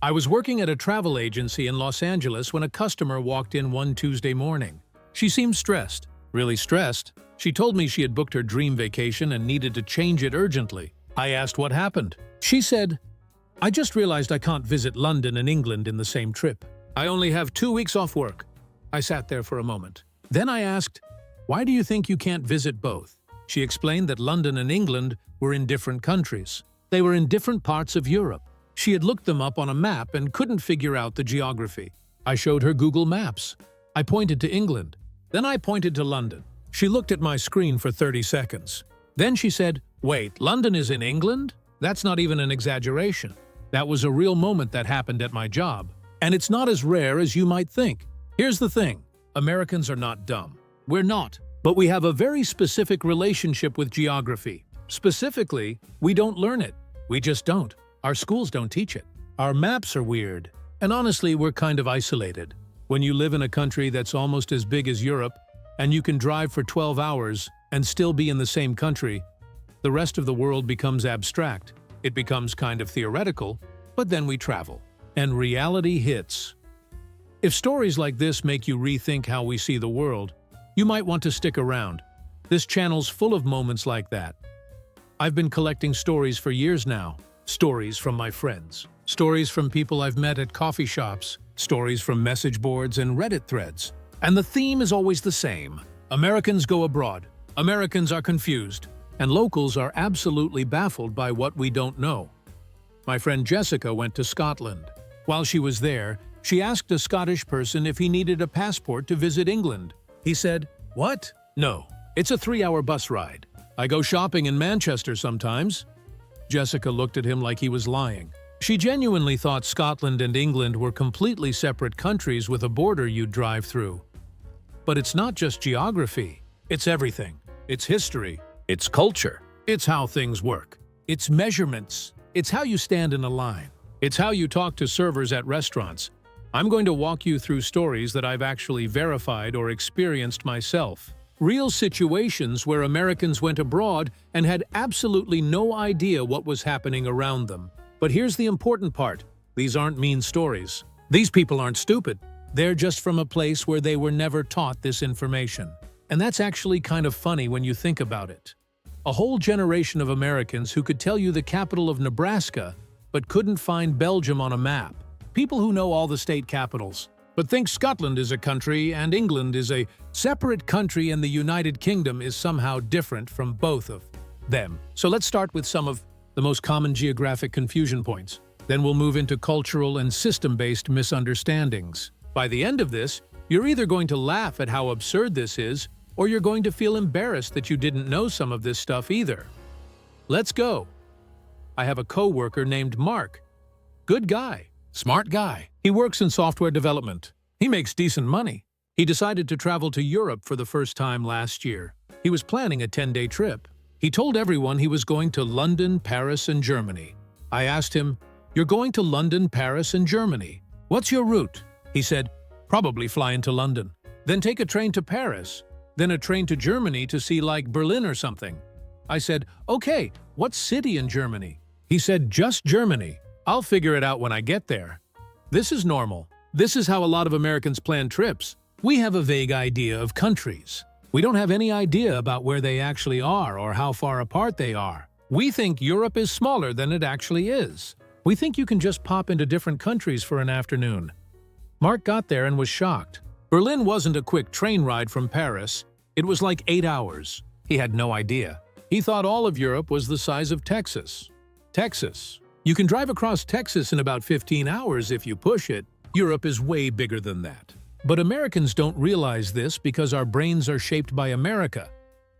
I was working at a travel agency in Los Angeles when a customer walked in one Tuesday morning. She seemed stressed, really stressed. She told me she had booked her dream vacation and needed to change it urgently. I asked what happened. She said, "I just realized I can't visit London and England in the same trip. I only have 2 weeks off work." I sat there for a moment. Then I asked, "Why do you think you can't visit both?" She explained that London and England were in different countries. They were in different parts of Europe. She had looked them up on a map and couldn't figure out the geography. I showed her Google Maps. I pointed to England. Then I pointed to London. She looked at my screen for 30 seconds. Then she said, "Wait, London is in England? That's not even an exaggeration." That was a real moment that happened at my job. And it's not as rare as you might think. Here's the thing. Americans are not dumb. We're not. But we have a very specific relationship with geography. Specifically, we don't learn it. We just don't. Our schools don't teach it. Our maps are weird. And honestly, we're kind of isolated. When you live in a country that's almost as big as Europe, and you can drive for 12 hours and still be in the same country, the rest of the world becomes abstract. It becomes kind of theoretical, but then we travel. And reality hits. If stories like this make you rethink how we see the world, you might want to stick around. This channel's full of moments like that. I've been collecting stories for years now. Stories from my friends. Stories from people I've met at coffee shops. Stories from message boards and Reddit threads. And the theme is always the same. Americans go abroad. Americans are confused. And locals are absolutely baffled by what we don't know. My friend Jessica went to Scotland. While she was there, she asked a Scottish person if he needed a passport to visit England. He said, "What? No, it's a 3-hour bus ride. I go shopping in Manchester sometimes." Jessica looked at him like he was lying. She genuinely thought Scotland and England were completely separate countries with a border you'd drive through. But it's not just geography. It's everything. It's history. It's culture. It's how things work. It's measurements. It's how you stand in a line. It's how you talk to servers at restaurants. I'm going to walk you through stories that I've actually verified or experienced myself. Real situations where Americans went abroad and had absolutely no idea what was happening around them. But here's the important part. These aren't mean stories. These people aren't stupid. They're just from a place where they were never taught this information. And that's actually kind of funny when you think about it. A whole generation of Americans who could tell you the capital of Nebraska, but couldn't find Belgium on a map. People who know all the state capitals, but think Scotland is a country and England is a separate country and the United Kingdom is somehow different from both of them. So let's start with some of the most common geographic confusion points. Then we'll move into cultural and system-based misunderstandings. By the end of this, you're either going to laugh at how absurd this is, or you're going to feel embarrassed that you didn't know some of this stuff either. Let's go. I have a coworker named Mark. Good guy. Smart guy. He works in software development. He makes decent money. He decided to travel to Europe for the first time last year. He was planning a 10-day trip. He told everyone he was going to London, Paris, and Germany. I asked him, "You're going to London, Paris, and Germany. What's your route?" He said, "Probably fly into London. Then take a train to Paris. Then a train to Germany to see like Berlin or something." I said, "Okay, what city in Germany?" He said, "Just Germany. I'll figure it out when I get there." This is normal. This is how a lot of Americans plan trips. We have a vague idea of countries. We don't have any idea about where they actually are or how far apart they are. We think Europe is smaller than it actually is. We think you can just pop into different countries for an afternoon. Mark got there and was shocked. Berlin wasn't a quick train ride from Paris. It was like 8 hours. He had no idea. He thought all of Europe was the size of Texas. Texas. You can drive across Texas in about 15 hours if you push it. Europe is way bigger than that. But Americans don't realize this because our brains are shaped by America.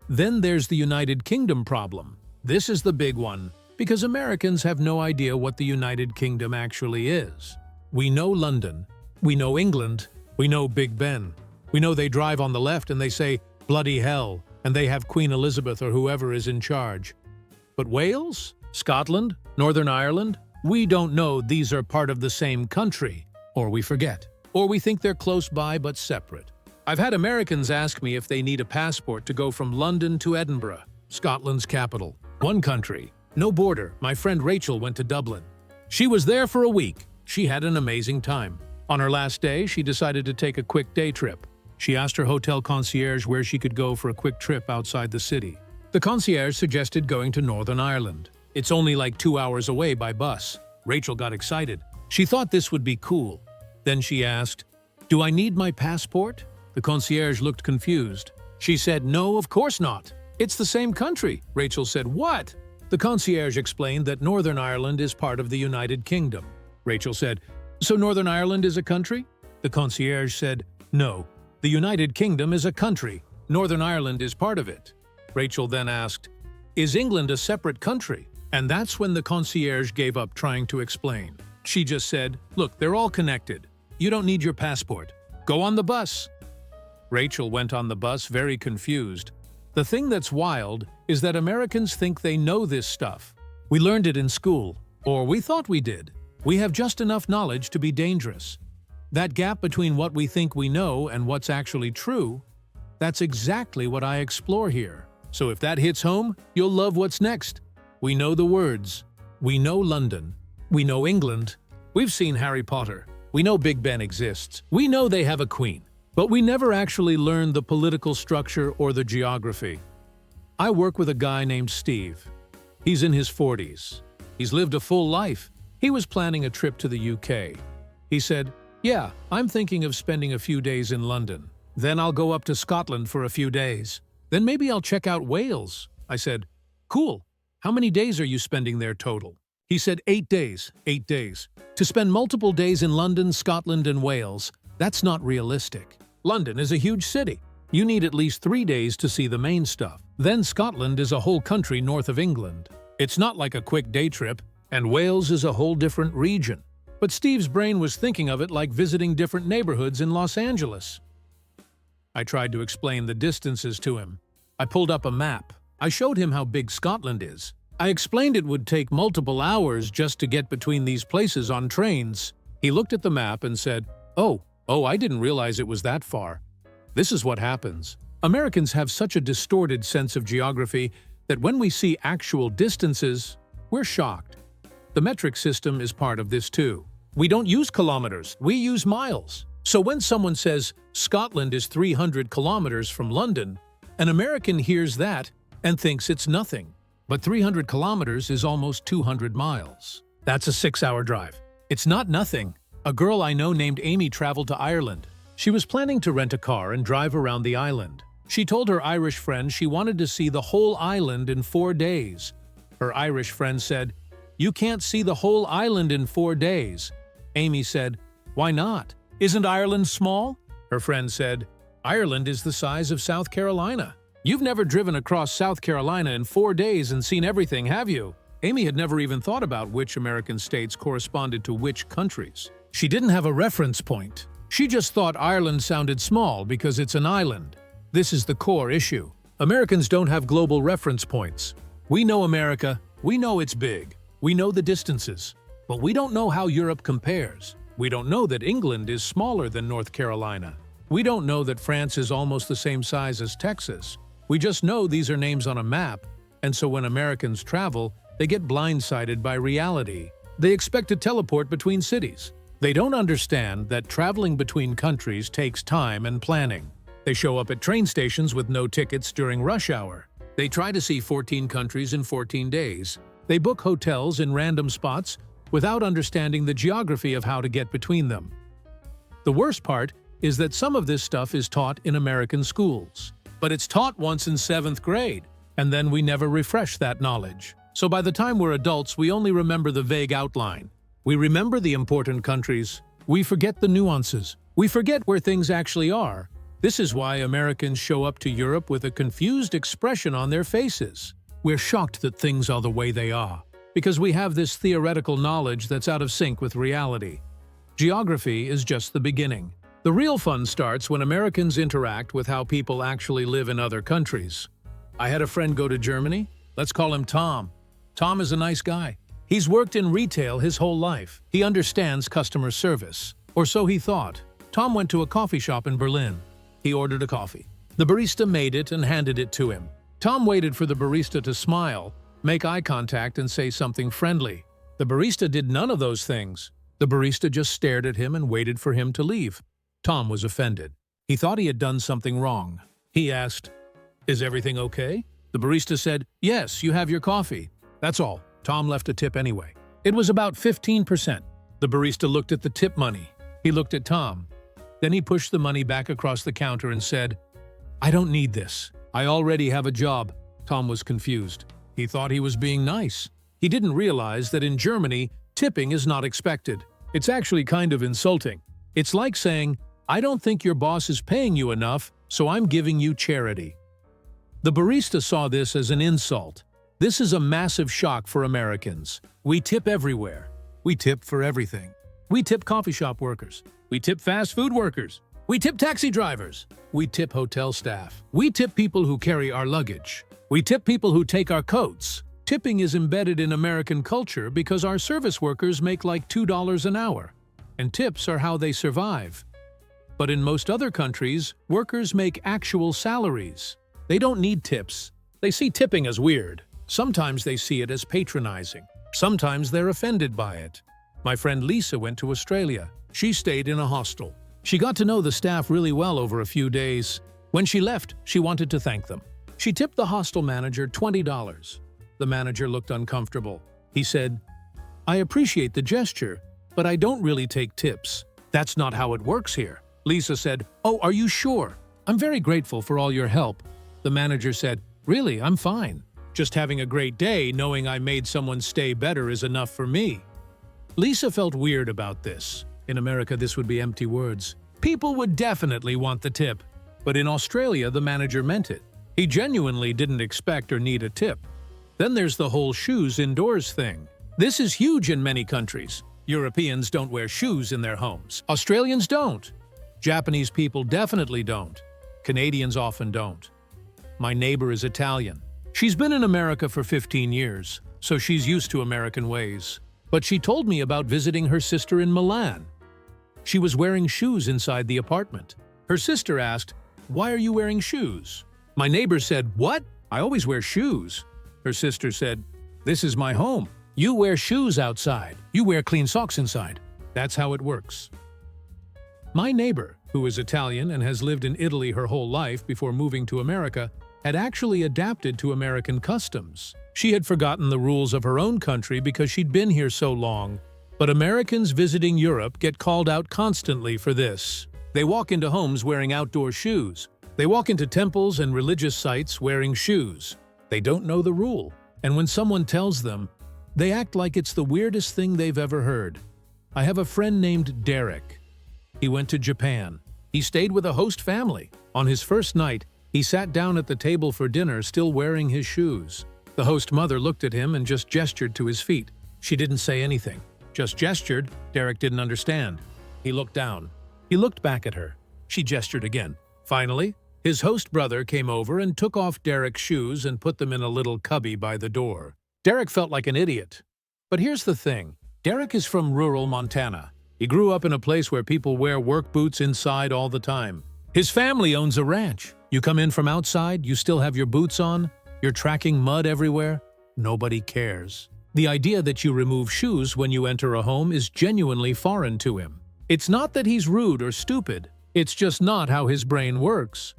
Then there's the United Kingdom problem. This is the big one, because Americans have no idea what the United Kingdom actually is. We know London. We know England. We know Big Ben. We know they drive on the left and they say, "Bloody hell," and they have Queen Elizabeth or whoever is in charge. But Wales? Scotland? Northern Ireland? We don't know these are part of the same country. Or we forget. Or we think they're close by but separate. I've had Americans ask me if they need a passport to go from London to Edinburgh, Scotland's capital. One country. No border. My friend Rachel went to Dublin. She was there for a week. She had an amazing time. On her last day, she decided to take a quick day trip. She asked her hotel concierge where she could go for a quick trip outside the city. The concierge suggested going to Northern Ireland. It's only like 2 hours away by bus. Rachel got excited. She thought this would be cool. Then she asked, "Do I need my passport?" The concierge looked confused. She said, "No, of course not. It's the same country." Rachel said, "What?" The concierge explained that Northern Ireland is part of the United Kingdom. Rachel said, "So Northern Ireland is a country?" The concierge said, "No, the United Kingdom is a country. Northern Ireland is part of it." Rachel then asked, "Is England a separate country?" And that's when the concierge gave up trying to explain. She just said, "Look, they're all connected. You don't need your passport. Go on the bus." Rachel went on the bus very confused. The thing that's wild is that Americans think they know this stuff. We learned it in school, or we thought we did. We have just enough knowledge to be dangerous. That gap between what we think we know and what's actually true, that's exactly what I explore here. So if that hits home, you'll love what's next. We know the words. We know London. We know England. We've seen Harry Potter. We know Big Ben exists. We know they have a queen. But we never actually learned the political structure or the geography. I work with a guy named Steve. He's in his 40s. He's lived a full life. He was planning a trip to the UK. He said, "Yeah, I'm thinking of spending a few days in London. Then I'll go up to Scotland for a few days. Then maybe I'll check out Wales." I said, "Cool. How many days are you spending there total?" He said, 8 days. 8 days. To spend multiple days in London, Scotland, and Wales, that's not realistic. London is a huge city. You need at least 3 days to see the main stuff. Then Scotland is a whole country north of England. It's not like a quick day trip, and Wales is a whole different region. But Steve's brain was thinking of it like visiting different neighborhoods in Los Angeles. I tried to explain the distances to him. I pulled up a map. I showed him how big Scotland is. I explained it would take multiple hours just to get between these places on trains. He looked at the map and said, Oh, I didn't realize it was that far." This is what happens. Americans have such a distorted sense of geography that when we see actual distances, we're shocked. The metric system is part of this too. We don't use kilometers, we use miles. So when someone says Scotland is 300 kilometers from London, an American hears that and thinks it's nothing. But 300 kilometers is almost 200 miles. That's a 6-hour drive. It's not nothing. A girl I know named Amy traveled to Ireland. She was planning to rent a car and drive around the island. She told her Irish friend she wanted to see the whole island in 4 days. Her Irish friend said, "You can't see the whole island in 4 days." Amy said, "Why not? Isn't Ireland small?" Her friend said, "Ireland is the size of South Carolina. You've never driven across South Carolina in 4 days and seen everything, have you?" Amy had never even thought about which American states corresponded to which countries. She didn't have a reference point. She just thought Ireland sounded small because it's an island. This is the core issue. Americans don't have global reference points. We know America, we know it's big, we know the distances, but we don't know how Europe compares. We don't know that England is smaller than North Carolina. We don't know that France is almost the same size as Texas. We just know these are names on a map, and so when Americans travel, they get blindsided by reality. They expect to teleport between cities. They don't understand that traveling between countries takes time and planning. They show up at train stations with no tickets during rush hour. They try to see 14 countries in 14 days. They book hotels in random spots without understanding the geography of how to get between them. The worst part is that some of this stuff is taught in American schools. But it's taught once in 7th grade, and then we never refresh that knowledge. So by the time we're adults, we only remember the vague outline. We remember the important countries. We forget the nuances. We forget where things actually are. This is why Americans show up to Europe with a confused expression on their faces. We're shocked that things are the way they are, because we have this theoretical knowledge that's out of sync with reality. Geography is just the beginning. The real fun starts when Americans interact with how people actually live in other countries. I had a friend go to Germany. Let's call him Tom. Tom is a nice guy. He's worked in retail his whole life. He understands customer service. Or so he thought. Tom went to a coffee shop in Berlin. He ordered a coffee. The barista made it and handed it to him. Tom waited for the barista to smile, make eye contact, and say something friendly. The barista did none of those things. The barista just stared at him and waited for him to leave. Tom was offended. He thought he had done something wrong. He asked, "Is everything okay?" The barista said, "Yes, you have your coffee." That's all. Tom left a tip anyway. It was about 15%. The barista looked at the tip money. He looked at Tom. Then he pushed the money back across the counter and said, "I don't need this. I already have a job." Tom was confused. He thought he was being nice. He didn't realize that in Germany, tipping is not expected. It's actually kind of insulting. It's like saying, "I don't think your boss is paying you enough, so I'm giving you charity." The barista saw this as an insult. This is a massive shock for Americans. We tip everywhere. We tip for everything. We tip coffee shop workers. We tip fast food workers. We tip taxi drivers. We tip hotel staff. We tip people who carry our luggage. We tip people who take our coats. Tipping is embedded in American culture because our service workers make like $2 an hour, and tips are how they survive. But in most other countries, workers make actual salaries. They don't need tips. They see tipping as weird. Sometimes they see it as patronizing. Sometimes they're offended by it. My friend Lisa went to Australia. She stayed in a hostel. She got to know the staff really well over a few days. When she left, she wanted to thank them. She tipped the hostel manager $20. The manager looked uncomfortable. He said, "I appreciate the gesture, but I don't really take tips. That's not how it works here." Lisa said, "Oh, are you sure? I'm very grateful for all your help." The manager said, "Really, I'm fine. Just having a great day knowing I made someone stay better is enough for me." Lisa felt weird about this. In America, this would be empty words. People would definitely want the tip. But in Australia, the manager meant it. He genuinely didn't expect or need a tip. Then there's the whole shoes indoors thing. This is huge in many countries. Europeans don't wear shoes in their homes. Australians don't. Japanese people definitely don't. Canadians often don't. My neighbor is Italian. She's been in America for 15 years, so she's used to American ways. But she told me about visiting her sister in Milan. She was wearing shoes inside the apartment. Her sister asked, "Why are you wearing shoes?" My neighbor said, "What? I always wear shoes." Her sister said, "This is my home. You wear shoes outside. You wear clean socks inside. That's how it works." My neighbor, who is Italian and has lived in Italy her whole life before moving to America, had actually adapted to American customs. She had forgotten the rules of her own country because she'd been here so long. But Americans visiting Europe get called out constantly for this. They walk into homes wearing outdoor shoes. They walk into temples and religious sites wearing shoes. They don't know the rule. And when someone tells them, they act like it's the weirdest thing they've ever heard. I have a friend named Derek. He went to Japan. He stayed with a host family. On his first night, he sat down at the table for dinner still wearing his shoes. The host mother looked at him and just gestured to his feet. She didn't say anything. Just gestured. Derek didn't understand. He looked down. He looked back at her. She gestured again. Finally, his host brother came over and took off Derek's shoes and put them in a little cubby by the door. Derek felt like an idiot. But here's the thing. Derek is from rural Montana. He grew up in a place where people wear work boots inside all the time. His family owns a ranch. You come in from outside, you still have your boots on, you're tracking mud everywhere. Nobody cares. The idea that you remove shoes when you enter a home is genuinely foreign to him. It's not that he's rude or stupid. It's just not how his brain works.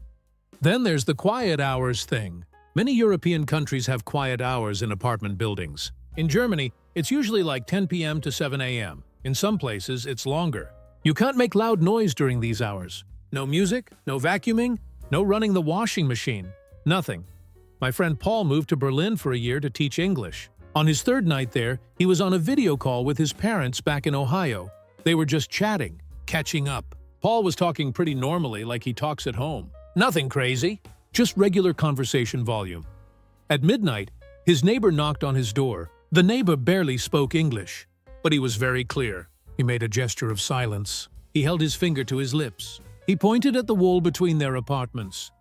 Then there's the quiet hours thing. Many European countries have quiet hours in apartment buildings. In Germany, it's usually like 10 p.m. to 7 a.m. In some places, it's longer. You can't make loud noise during these hours. No music, no vacuuming, no running the washing machine. Nothing. My friend Paul moved to Berlin for a year to teach English. On his third night there, he was on a video call with his parents back in Ohio. They were just chatting, catching up. Paul was talking pretty normally like he talks at home. Nothing crazy, just regular conversation volume. At midnight, his neighbor knocked on his door. The neighbor barely spoke English, but he was very clear. He made a gesture of silence. He held his finger to his lips. He pointed at the wall between their apartments.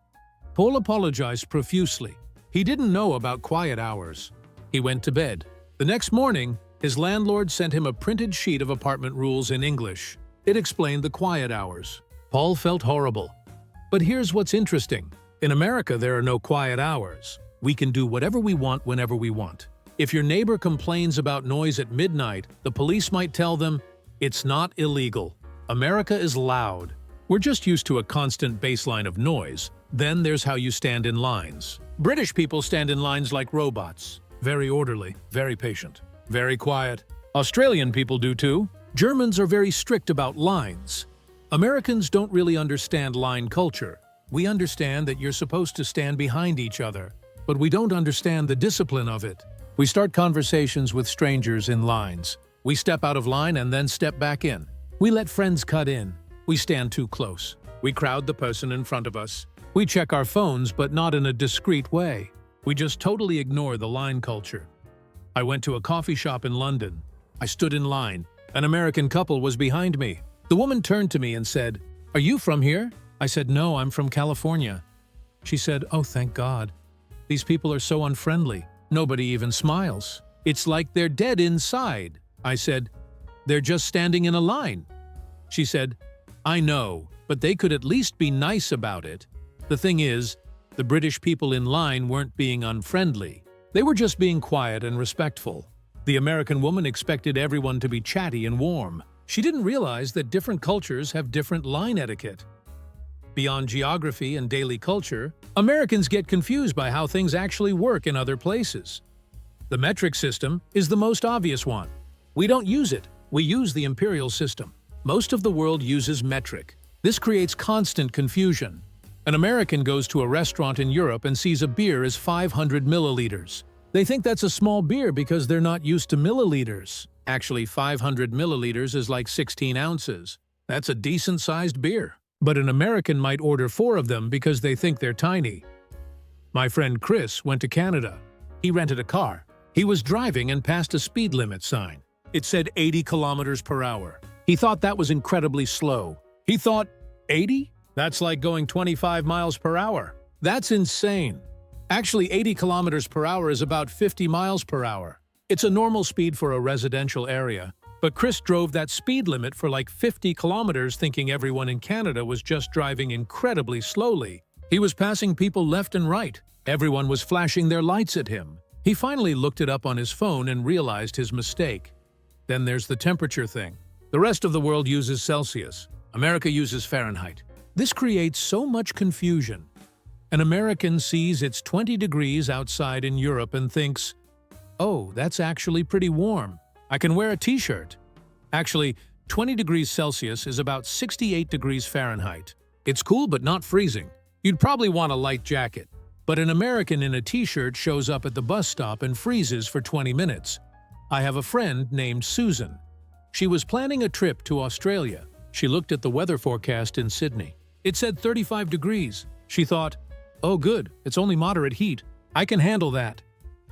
Paul apologized profusely. He didn't know about quiet hours. He went to bed. The next morning, his landlord sent him a printed sheet of apartment rules in English. It explained the quiet hours. Paul felt horrible. But here's what's interesting. In America, there are no quiet hours. We can do whatever we want whenever we want. If your neighbor complains about noise at midnight, the police might tell them, It's not illegal. America is loud. We're just used to a constant baseline of noise. Then there's how you stand in lines. British people stand in lines like robots. Very orderly, very patient, very quiet. Australian people do too. Germans are very strict about lines. Americans don't really understand line culture. We understand that you're supposed to stand behind each other, but we don't understand the discipline of it. We start conversations with strangers in lines. We step out of line and then step back in. We let friends cut in. We stand too close. We crowd the person in front of us. We check our phones, but not in a discreet way. We just totally ignore the line culture. I went to a coffee shop in London. I stood in line. An American couple was behind me. The woman turned to me and said, "Are you from here?" I said, "No, I'm from California." She said, "Oh, thank God. These people are so unfriendly. Nobody even smiles. It's like they're dead inside." I said, "They're just standing in a line." She said, "I know, but they could at least be nice about it." The thing is, the British people in line weren't being unfriendly. They were just being quiet and respectful. The American woman expected everyone to be chatty and warm. She didn't realize that different cultures have different line etiquette. Beyond geography and daily culture, Americans get confused by how things actually work in other places. The metric system is the most obvious one. We don't use it. We use the imperial system. Most of the world uses metric. This creates constant confusion. An American goes to a restaurant in Europe and sees a beer as 500 milliliters. They think that's a small beer because they're not used to milliliters. Actually, 500 milliliters is like 16 ounces. That's a decent-sized beer. But an American might order 4 of them because they think they're tiny. My friend Chris went to Canada. He rented a car. He was driving and passed a speed limit sign. It said 80 kilometers per hour. He thought that was incredibly slow. He thought, 80? That's like going 25 miles per hour. That's insane. Actually, 80 kilometers per hour is about 50 miles per hour. It's a normal speed for a residential area. But Chris drove that speed limit for like 50 kilometers thinking everyone in Canada was just driving incredibly slowly. He was passing people left and right. Everyone was flashing their lights at him. He finally looked it up on his phone and realized his mistake. Then there's the temperature thing. The rest of the world uses Celsius. America uses Fahrenheit. This creates so much confusion. An American sees it's 20 degrees outside in Europe and thinks, "Oh, that's actually pretty warm. I can wear a t-shirt." Actually, 20 degrees Celsius is about 68 degrees Fahrenheit. It's cool but not freezing. You'd probably want a light jacket. But an American in a t-shirt shows up at the bus stop and freezes for 20 minutes. I have a friend named Susan. She was planning a trip to Australia. She looked at the weather forecast in Sydney. It said 35 degrees. She thought, "Oh good, it's only moderate heat. I can handle that."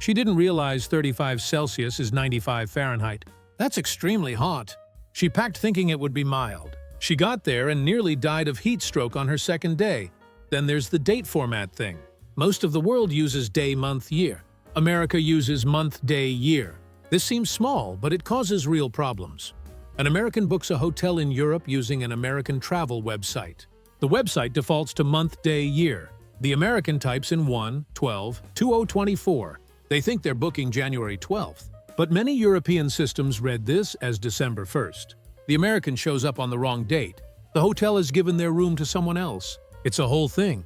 She didn't realize 35 Celsius is 95 Fahrenheit. That's extremely hot. She packed thinking it would be mild. She got there and nearly died of heat stroke on her second day. Then there's the date format thing. Most of the world uses day, month, year. America uses month, day, year. This seems small, but it causes real problems. An American books a hotel in Europe using an American travel website. The website defaults to month, day, year. The American types in 1/12/2024. They think they're booking January 12th. But many European systems read this as December 1st. The American shows up on the wrong date. The hotel has given their room to someone else. It's a whole thing.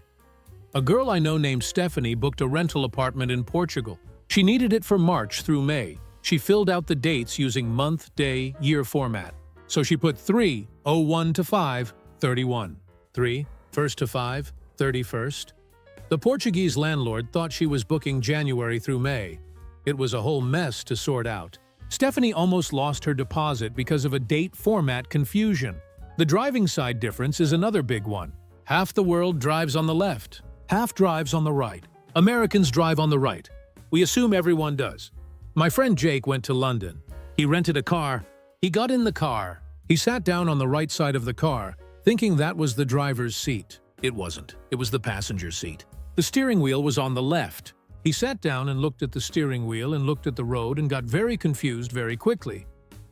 A girl I know named Stephanie booked a rental apartment in Portugal. She needed it for March through May. She filled out the dates using month, day, year format. So she put 3/01 to 5/31. 3/1 to 5/31. The Portuguese landlord thought she was booking January through May. It was a whole mess to sort out. Stephanie almost lost her deposit because of a date format confusion. The driving side difference is another big one. Half the world drives on the left, half drives on the right. Americans drive on the right. We assume everyone does. My friend Jake went to London. He rented a car. He got in the car. He sat down on the right side of the car, thinking that was the driver's seat. It wasn't. It was the passenger seat. The steering wheel was on the left. He sat down and looked at the steering wheel and looked at the road and got very confused very quickly.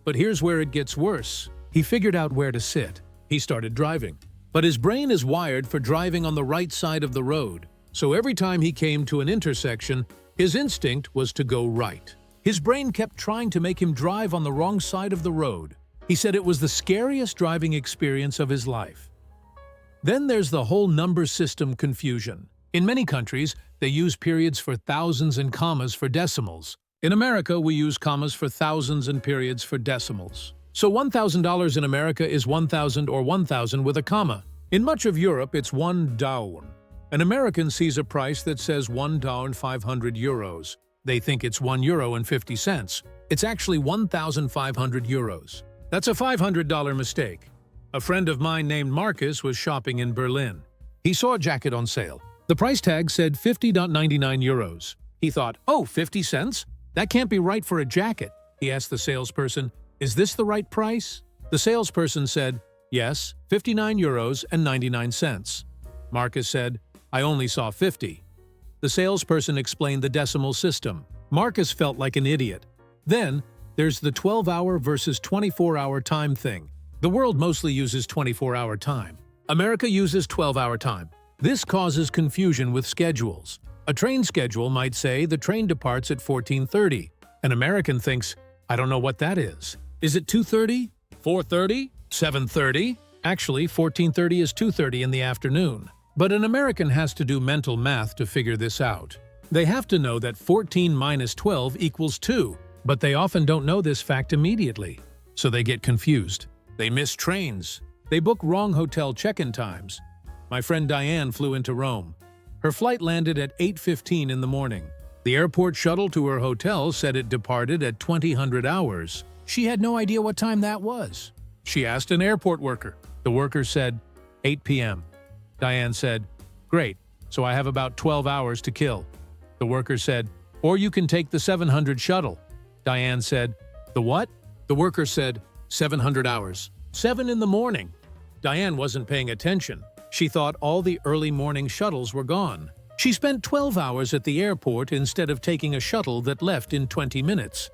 But here's where it gets worse. He figured out where to sit. He started driving. But his brain is wired for driving on the right side of the road. So every time he came to an intersection, his instinct was to go right. His brain kept trying to make him drive on the wrong side of the road. He said it was the scariest driving experience of his life. Then there's the whole number system confusion. In many countries, they use periods for thousands and commas for decimals. In America, we use commas for thousands and periods for decimals. So $1,000 in America is 1,000 or 1,000 with a comma. In much of Europe, it's $1. An American sees a price that says €1,500. They think it's €1.50. It's actually 1,500 euros. That's a $500 mistake. A friend of mine named Marcus was shopping in Berlin. He saw a jacket on sale. The price tag said 50.99 euros. He thought, oh, 50 cents? That can't be right for a jacket. He asked the salesperson, is this the right price? The salesperson said, yes, 59 euros and 99 cents. Marcus said, I only saw 50. The salesperson explained the decimal system. Marcus felt like an idiot. Then, there's the 12-hour versus 24-hour time thing. The world mostly uses 24-hour time. America uses 12-hour time. This causes confusion with schedules. A train schedule might say the train departs at 14:30. An American thinks, I don't know what that is. Is it 2:30? 4:30? 7:30? Actually, 14:30 is 2:30 in the afternoon. But an American has to do mental math to figure this out. They have to know that 14 minus 12 equals 2, but they often don't know this fact immediately. So they get confused. They miss trains. They book wrong hotel check-in times. My friend Diane flew into Rome. Her flight landed at 8:15 in the morning. The airport shuttle to her hotel said it departed at 2000 hours. She had no idea what time that was. She asked an airport worker. The worker said, 8 p.m. Diane said, great, so I have about 12 hours to kill. The worker said, or you can take the 700 shuttle. Diane said, the what? The worker said, 700 hours. 7 in the morning. Diane wasn't paying attention. She thought all the early morning shuttles were gone. She spent 12 hours at the airport instead of taking a shuttle that left in 20 minutes.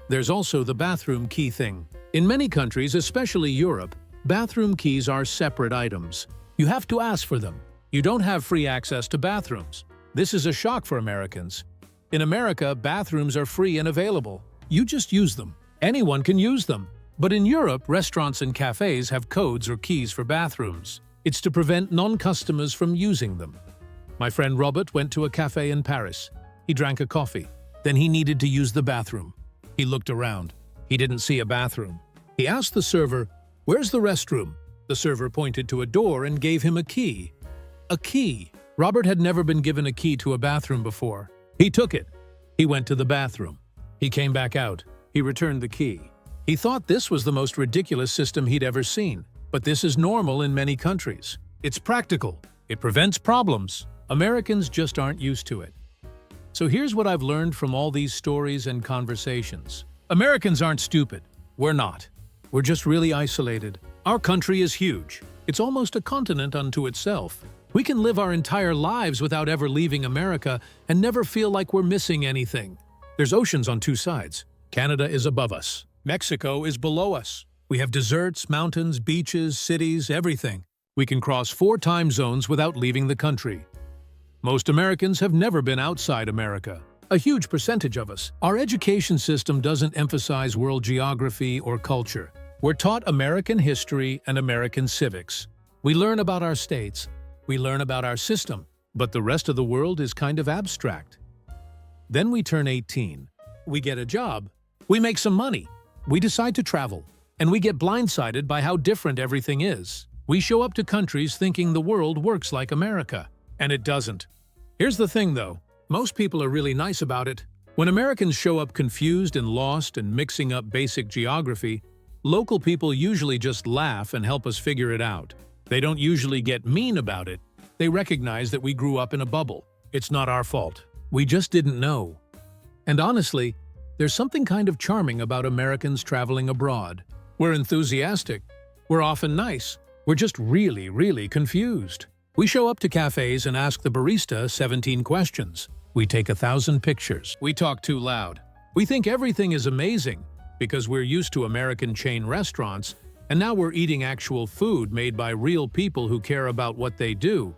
There's also the bathroom key thing. In many countries, especially Europe, bathroom keys are separate items. You have to ask for them. You don't have free access to bathrooms. This is a shock for Americans. In America, bathrooms are free and available. You just use them. Anyone can use them. But in Europe, restaurants and cafes have codes or keys for bathrooms. It's to prevent non-customers from using them. My friend Robert went to a cafe in Paris. He drank a coffee. Then he needed to use the bathroom. He looked around. He didn't see a bathroom. He asked the server, "Where's the restroom?" The server pointed to a door and gave him a key. A key. Robert had never been given a key to a bathroom before. He took it. He went to the bathroom. He came back out. He returned the key. He thought this was the most ridiculous system he'd ever seen. But this is normal in many countries. It's practical. It prevents problems. Americans just aren't used to it. So here's what I've learned from all these stories and conversations. Americans aren't stupid. We're not. We're just really isolated. Our country is huge. It's almost a continent unto itself. We can live our entire lives without ever leaving America and never feel like we're missing anything. There's oceans on two sides. Canada is above us. Mexico is below us. We have deserts, mountains, beaches, cities, everything. We can cross 4 time zones without leaving the country. Most Americans have never been outside America. A huge percentage of us. Our education system doesn't emphasize world geography or culture. We're taught American history and American civics. We learn about our states. We learn about our system. But the rest of the world is kind of abstract. Then we turn 18. We get a job. We make some money. We decide to travel. And we get blindsided by how different everything is. We show up to countries thinking the world works like America. And it doesn't. Here's the thing, though. Most people are really nice about it. When Americans show up confused and lost and mixing up basic geography, local people usually just laugh and help us figure it out. They don't usually get mean about it. They recognize that we grew up in a bubble. It's not our fault. We just didn't know. And honestly, there's something kind of charming about Americans traveling abroad. We're enthusiastic. We're often nice. We're just really, really confused. We show up to cafes and ask the barista 17 questions. We take 1,000 pictures. We talk too loud. We think everything is amazing because we're used to American chain restaurants, and now we're eating actual food made by real people who care about what they do.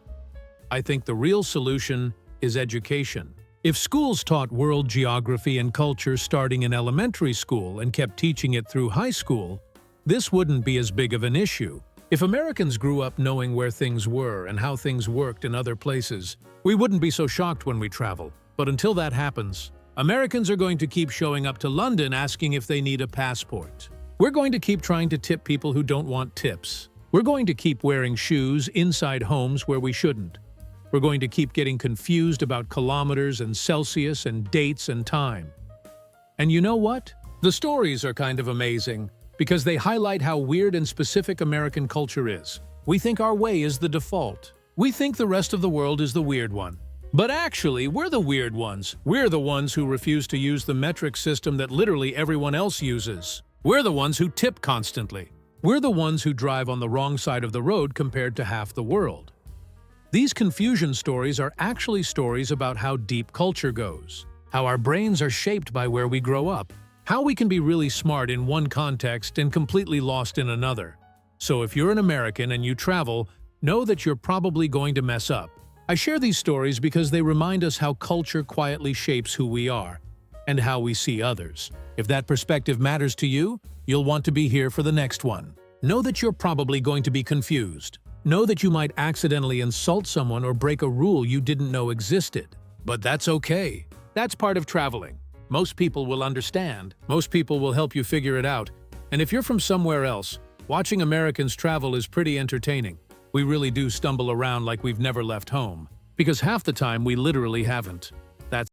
I think the real solution is education. If schools taught world geography and culture starting in elementary school and kept teaching it through high school, this wouldn't be as big of an issue. If Americans grew up knowing where things were and how things worked in other places, we wouldn't be so shocked when we travel. But until that happens, Americans are going to keep showing up to London asking if they need a passport. We're going to keep trying to tip people who don't want tips. We're going to keep wearing shoes inside homes where we shouldn't. We're going to keep getting confused about kilometers and Celsius and dates and time. And you know what? The stories are kind of amazing because they highlight how weird and specific American culture is. We think our way is the default. We think the rest of the world is the weird one. But actually, we're the weird ones. We're the ones who refuse to use the metric system that literally everyone else uses. We're the ones who tip constantly. We're the ones who drive on the wrong side of the road compared to half the world. These confusion stories are actually stories about how deep culture goes, how our brains are shaped by where we grow up, how we can be really smart in one context and completely lost in another. So if you're an American and you travel, know that you're probably going to mess up. I share these stories because they remind us how culture quietly shapes who we are and how we see others. If that perspective matters to you, you'll want to be here for the next one. Know that you're probably going to be confused. Know that you might accidentally insult someone or break a rule you didn't know existed. But that's okay. That's part of traveling. Most people will understand. Most people will help you figure it out. And if you're from somewhere else, watching Americans travel is pretty entertaining. We really do stumble around like we've never left home. Because half the time we literally haven't.